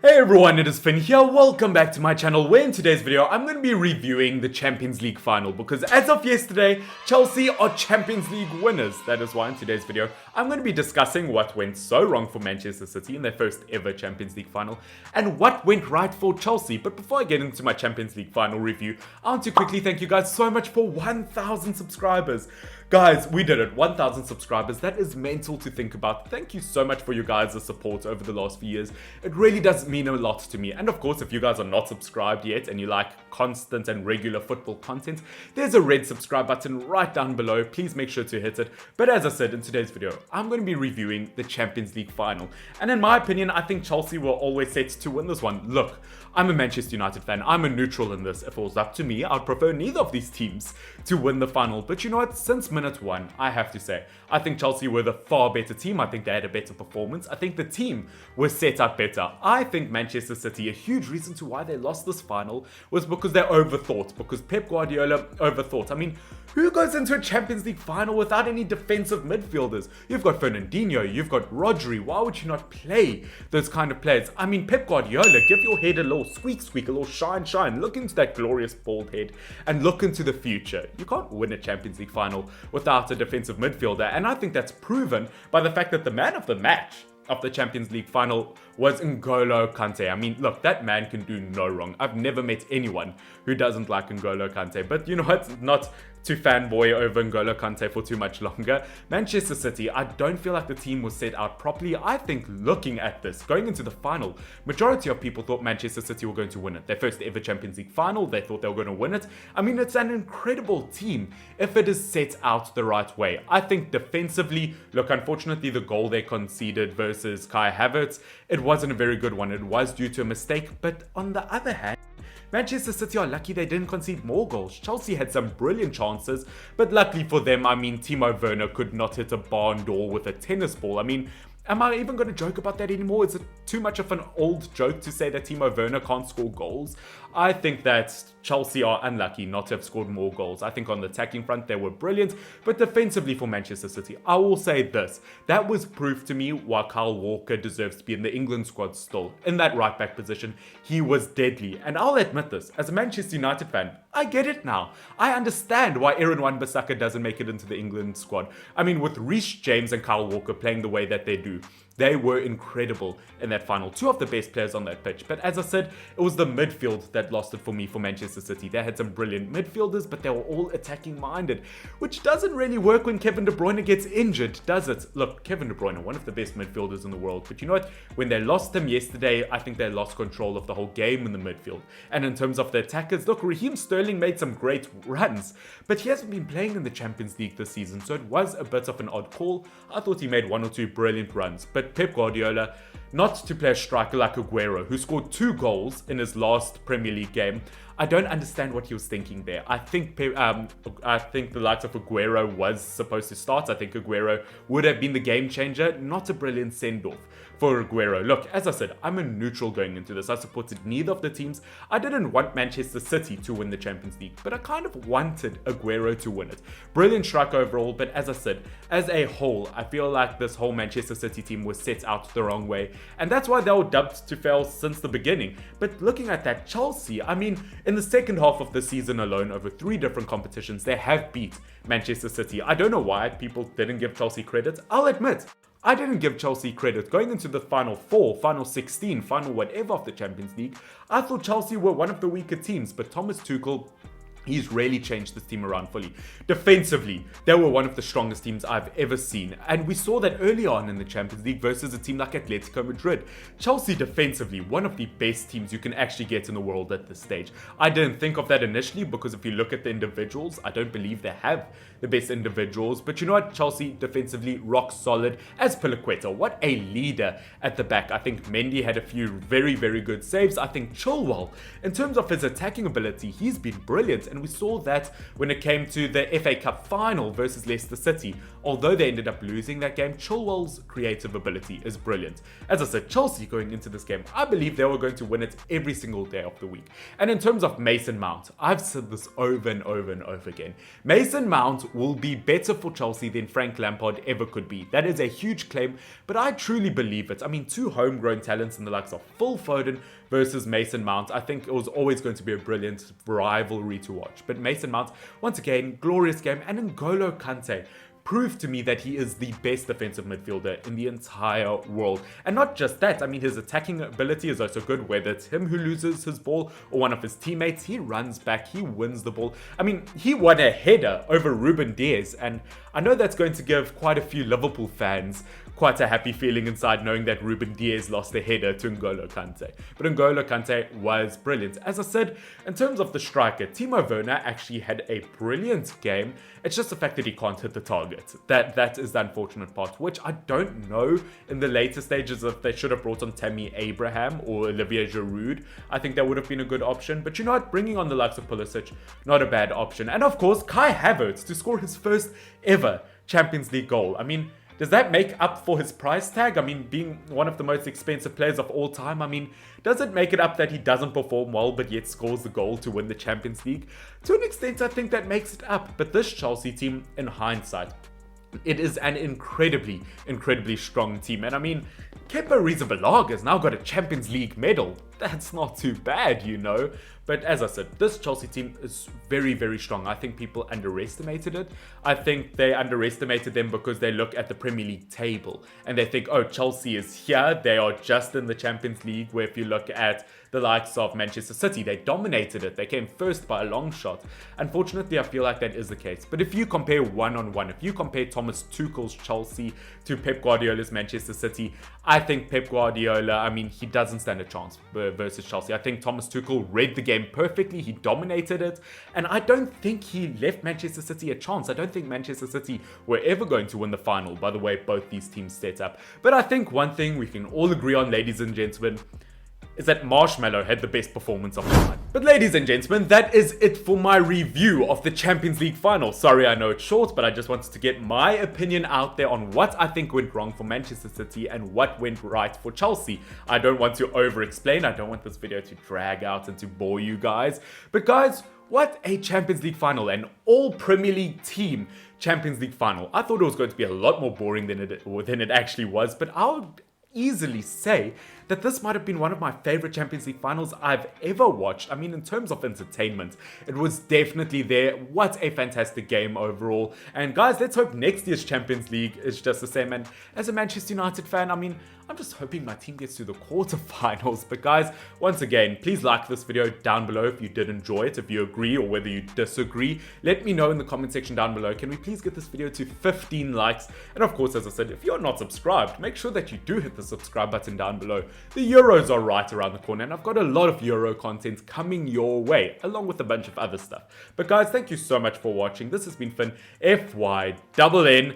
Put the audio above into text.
Hey everyone, it is Finn here. Welcome back to my channel, where in today's video I'm going to be reviewing the Champions League final, because as of yesterday, Chelsea are Champions League winners. That is why in today's video I'm going to be discussing what went so wrong for Manchester City in their first ever Champions League final and what went right for Chelsea. But before I get into my Champions League final review, I want to quickly thank you guys so much for 1,000 subscribers. Guys, we did it. 1,000 subscribers. That is mental to think about. Thank you so much for your guys' support over the last few years. It really does mean a lot to me. And of course, if you guys are not subscribed yet and you like constant and regular football content, there's a red subscribe button right down below. Please make sure to hit it. But as I said in today's video, I'm going to be reviewing the Champions League final. And in my opinion, I think Chelsea were always set to win this one. Look, I'm a Manchester United fan. I'm a neutral in this. If it was up to me, I'd prefer neither of these teams to win the final. But you know what? Since minute one, I have to say, I think Chelsea were the far better team. I think they had a better performance. I think the team was set up better. I think Manchester City, a huge reason to why they lost this final was because they overthought, because Pep Guardiola overthought. I mean, who goes into a Champions League final without any defensive midfielders? You've got Fernandinho, you've got Rodri. Why would you not play those kind of players? I mean, Pep Guardiola, give your head a little squeak, a little shine. Look into that glorious bald head and look into the future. You can't win a Champions League final without a defensive midfielder, and I think that's proven by the fact that the man of the match of the Champions League final was N'Golo Kante. I mean, look, that man can do no wrong. I've never met anyone who doesn't like N'Golo Kante. But you know what? Not to fanboy over N'Golo Kante for too much longer. Manchester City, I don't feel like the team was set out properly. I think looking at this, going into the final, majority of people thought Manchester City were going to win it. Their first ever Champions League final, they thought they were going to win it. I mean, it's an incredible team if it is set out the right way. I think defensively, look, unfortunately, the goal they conceded versus Kai Havertz, it wasn't a very good one. It was due to a mistake, but on the other hand, Manchester City are lucky they didn't concede more goals. Chelsea had some brilliant chances, but luckily for them, I mean, Timo Werner could not hit a barn door with a tennis ball. I mean, am I even going to joke about that anymore? Is it too much of an old joke to say that Timo Werner can't score goals? I think that Chelsea are unlucky not to have scored more goals. I think on the attacking front, they were brilliant, but defensively for Manchester City, I will say this. That was proof to me why Kyle Walker deserves to be in the England squad still. In that right back position, he was deadly. And I'll admit this, as a Manchester United fan, I get it now. I understand why Aaron Wan-Bissaka doesn't make it into the England squad. I mean, with Reece James and Kyle Walker playing the way that they do, they were incredible in that final. Two of the best players on that pitch. But as I said, it was the midfield that lost it for me for Manchester City. They had some brilliant midfielders, but they were all attacking minded, which doesn't really work when Kevin De Bruyne gets injured, does it? Look, Kevin De Bruyne, one of the best midfielders in the world. But you know what? When they lost him yesterday, I think they lost control of the whole game in the midfield. And in terms of the attackers, look, Raheem Sterling made some great runs, but he hasn't been playing in the Champions League this season, so it was a bit of an odd call. I thought he made one or two brilliant runs, but Pep Guardiola, not to play a striker like Aguero, who scored 2 goals in his last Premier League game, I don't understand what he was thinking there. I think the likes of Aguero was supposed to start. I think Aguero would have been the game changer, not a brilliant send-off for Aguero. Look, as I said, I'm a neutral going into this. I supported neither of the teams. I didn't want Manchester City to win the Champions League, but I kind of wanted Aguero to win it. Brilliant striker overall, but as I said, as a whole, I feel like this whole Manchester City team was set out the wrong way, and that's why they were dubbed to fail since the beginning. But looking at that Chelsea, I mean, in the second half of the season alone, over 3 different competitions, they have beat Manchester City. I don't know why people didn't give Chelsea credit. I'll admit, I didn't give Chelsea credit. Going into the final 4, final 16, final whatever of the Champions League, I thought Chelsea were one of the weaker teams, but Thomas Tuchel, he's really changed this team around fully. Defensively, they were one of the strongest teams I've ever seen. And we saw that early on in the Champions League versus a team like Atletico Madrid. Chelsea defensively, one of the best teams you can actually get in the world at this stage. I didn't think of that initially because if you look at the individuals, I don't believe they have the best individuals. But you know what? Chelsea defensively, rock solid. As Piliqueta, what a leader at the back. I think Mendy had a few very, very good saves. I think Chilwell, in terms of his attacking ability, he's been brilliant. And we saw that when it came to the FA Cup final versus Leicester City. Although they ended up losing that game, Chilwell's creative ability is brilliant. As I said, Chelsea going into this game, I believe they were going to win it every single day of the week. And in terms of Mason Mount, I've said this over and over and over again. Mason Mount will be better for Chelsea than Frank Lampard ever could be. That is a huge claim, but I truly believe it. I mean, two homegrown talents in the likes of Phil Foden versus Mason Mount. I think it was always going to be a brilliant rivalry to watch. But Mason Mount, once again, glorious game. And N'Golo Kante proved to me that he is the best defensive midfielder in the entire world. And not just that, I mean, his attacking ability is also good, whether it's him who loses his ball or one of his teammates. He runs back, he wins the ball. I mean, he won a header over Ruben Diaz, and I know that's going to give quite a few Liverpool fans quite a happy feeling inside knowing that Ruben Diaz lost a header to N'Golo Kante. But N'Golo Kante was brilliant. As I said, in terms of the striker, Timo Werner actually had a brilliant game. It's just the fact that he can't hit the target. That is the unfortunate part, which I don't know in the later stages if they should have brought on Tammy Abraham or Olivier Giroud. I think that would have been a good option. But you know what? Bringing on the likes of Pulisic, not a bad option. And of course, Kai Havertz to score his first ever Champions League goal. I mean, does that make up for his price tag? I mean, being one of the most expensive players of all time, I mean, does it make it up that he doesn't perform well but yet scores the goal to win the Champions League? To an extent, I think that makes it up. But this Chelsea team, in hindsight, it is an incredibly strong team. And I mean, Kepa Arrizabalaga has now got a Champions League medal. That's not too bad, you know. But as I said, this Chelsea team is very strong. I think people underestimated it. I think they underestimated them because they look at the Premier League table and they think, oh, Chelsea is here. They are just in the Champions League, where if you look at the likes of Manchester City, they dominated it. They came first by a long shot. Unfortunately, I feel like that is the case. But if you compare one-on-one, if you compare Thomas Tuchel's Chelsea to Pep Guardiola's Manchester City, I think Pep Guardiola, I mean, he doesn't stand a chance versus Chelsea. I think Thomas Tuchel read the game perfectly. He dominated it. And I don't think he left Manchester City a chance. I don't think Manchester City were ever going to win the final, by the way both these teams set up. But I think one thing we can all agree on, ladies and gentlemen, is that Marshmallow had the best performance of the night. But ladies and gentlemen, that is it for my review of the Champions League final. Sorry, I know it's short, but I just wanted to get my opinion out there on what I think went wrong for Manchester City and what went right for Chelsea. I don't want to over-explain. I don't want this video to drag out and to bore you guys. But guys, what a Champions League final, an all Premier League team Champions League final. I thought it was going to be a lot more boring than it actually was, but I'll easily say that this might have been one of my favorite Champions League finals I've ever watched. I mean, in terms of entertainment, it was definitely there. What a fantastic game overall. And guys, let's hope next year's Champions League is just the same. And as a Manchester United fan, I mean, I'm just hoping my team gets to the quarterfinals. But guys, once again, please like this video down below if you did enjoy it, if you agree or whether you disagree. Let me know in the comment section down below. Can we please get this video to 15 likes? And of course, as I said, if you're not subscribed, make sure that you do hit the subscribe button down below. The Euros are right around the corner, and I've got a lot of Euro content coming your way, along with a bunch of other stuff. But guys, thank you so much for watching. This has been Finn, FYNN.